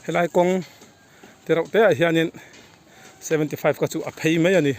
helai kong terau te hianin 75 ka chu a phei mai ani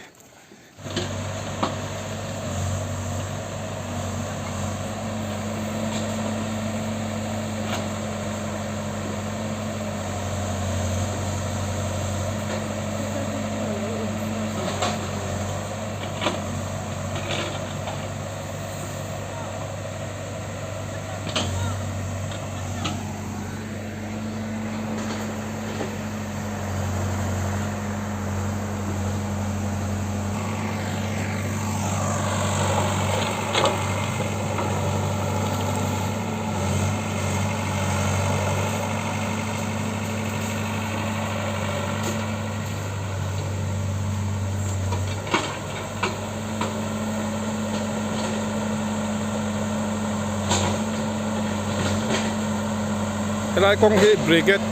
helai kong hi brigade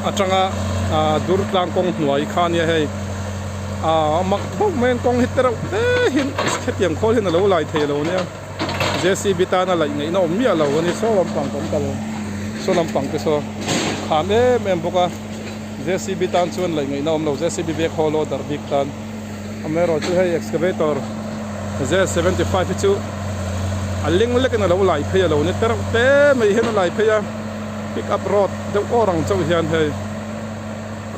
atanga durtlang kong hnuai khania hei mak bok men kong hitero te hin khetiam khol hin lo lai thei lo nia JCB ta na lai ngai no mi alo ni so lam pang kom kalo so lam pang te so khame mem boka JCB tan chuan lai ngai no lo JCB bek holo dar big tan amero chu hei excavator Z75 chu aling lek na lo lai phei lo ni tero te mai hin lai phei pick up road the orang châu hian hei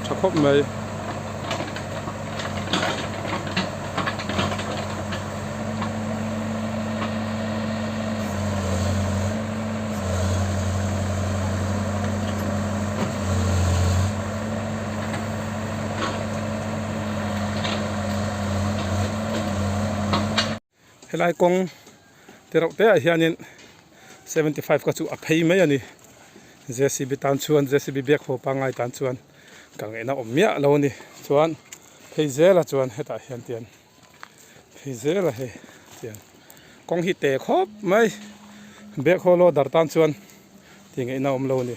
thakop mai helai kong terau te hianin 75 ka chu a phei mai ani JCB tan chuan JCB bek ho pangai tan chuan kang ena omia lo ni chuan pheizela chuan heta hian tian pheizela he tian kong hi te khop mai bek ho lo dar tan chuan ting ena om lo ni